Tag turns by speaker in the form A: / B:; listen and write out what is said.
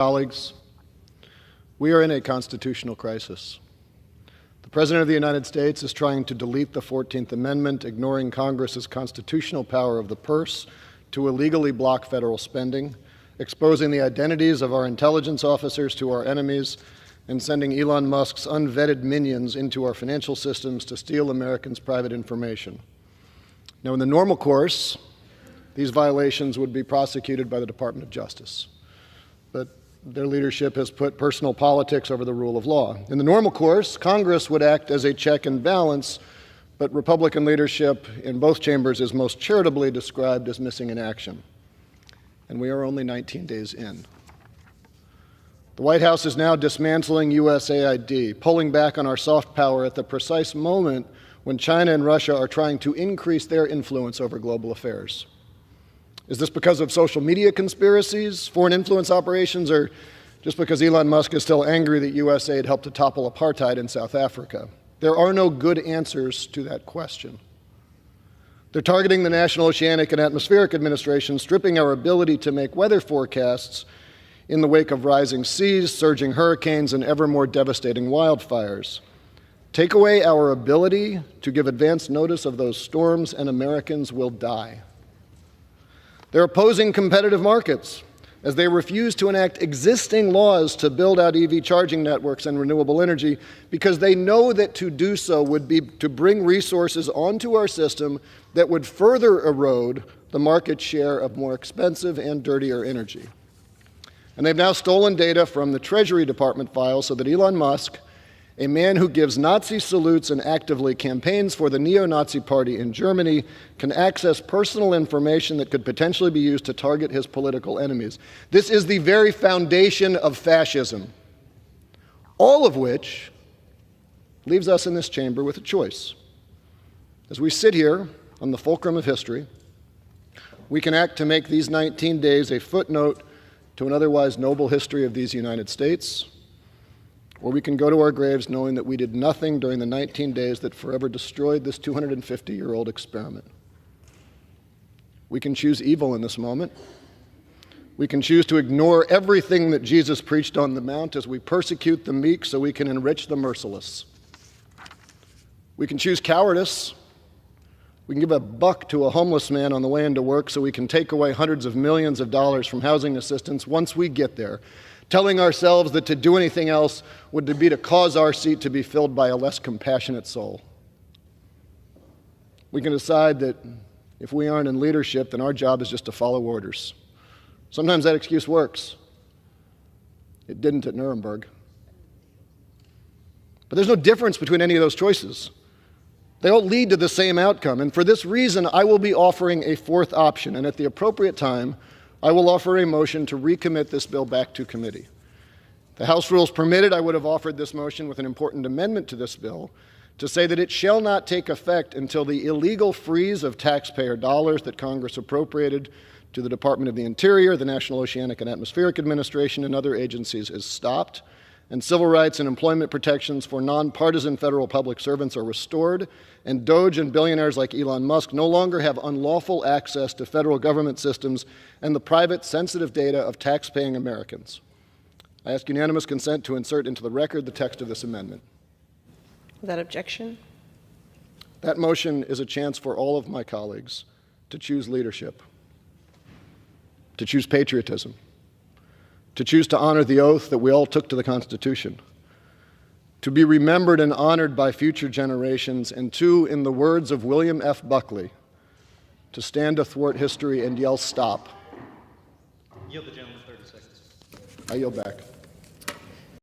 A: Colleagues, we are in a constitutional crisis. The President of the United States is trying to delete the 14th Amendment, ignoring Congress's constitutional power of the purse to illegally block federal spending, exposing the identities of our intelligence officers to our enemies, and sending Elon Musk's unvetted minions into our financial systems to steal Americans' private information. Now, in the normal course, these violations would be prosecuted by the Department of Justice. But their leadership has put personal politics over the rule of law. In the normal course, Congress would act as a check and balance, but Republican leadership in both chambers is most charitably described as missing in action. And we are only 19 days in. The White House is now dismantling USAID, pulling back on our soft power at the precise moment when China and Russia are trying to increase their influence over global affairs. Is this because of social media conspiracies, foreign influence operations, or just because Elon Musk is still angry that USAID helped to topple apartheid in South Africa? There are no good answers to that question. They're targeting the National Oceanic and Atmospheric Administration, stripping our ability to make weather forecasts in the wake of rising seas, surging hurricanes, and ever more devastating wildfires. Take away our ability to give advance notice of those storms, and Americans will die. They're opposing competitive markets as they refuse to enact existing laws to build out EV charging networks and renewable energy because they know that to do so would be to bring resources onto our system that would further erode the market share of more expensive and dirtier energy. And they've now stolen data from the Treasury Department files so that Elon Musk, a man who gives Nazi salutes and actively campaigns for the neo-Nazi party in Germany, can access personal information that could potentially be used to target his political enemies. This is the very foundation of fascism, all of which leaves us in this chamber with a choice. As we sit here on the fulcrum of history, we can act to make these 19 days a footnote to an otherwise noble history of these United States, or we can go to our graves knowing that we did nothing during the 19 days that forever destroyed this 250-year-old experiment. We can choose evil in this moment. We can choose to ignore everything that Jesus preached on the Mount as we persecute the meek so we can enrich the merciless. We can choose cowardice. We can give a buck to a homeless man on the way into work so we can take away hundreds of millions of dollars from housing assistance once we get there, telling ourselves that to do anything else would be to cause our seat to be filled by a less compassionate soul. We can decide that if we aren't in leadership, then our job is just to follow orders. Sometimes that excuse works. It didn't at Nuremberg. But there's no difference between any of those choices. They all lead to the same outcome, and for this reason, I will be offering a fourth option, and at the appropriate time, I will offer a motion to recommit this bill back to committee. If the House rules permitted, I would have offered this motion with an important amendment to this bill to say that it shall not take effect until the illegal freeze of taxpayer dollars that Congress appropriated to the Department of the Interior, the National Oceanic and Atmospheric Administration, and other agencies is stopped, and civil rights and employment protections for nonpartisan federal public servants are restored, and Doge and billionaires like Elon Musk no longer have unlawful access to federal government systems and the private, sensitive data of tax-paying Americans. I ask unanimous consent to insert into the record the text of this amendment.
B: Without objection.
A: That motion is a chance for all of my colleagues to choose leadership, to choose patriotism, to choose to honor the oath that we all took to the Constitution, to be remembered and honored by future generations, and to, in the words of William F. Buckley, to stand athwart history and yell, "Stop."
C: Yield the gentleman 30 seconds.
A: I yield back.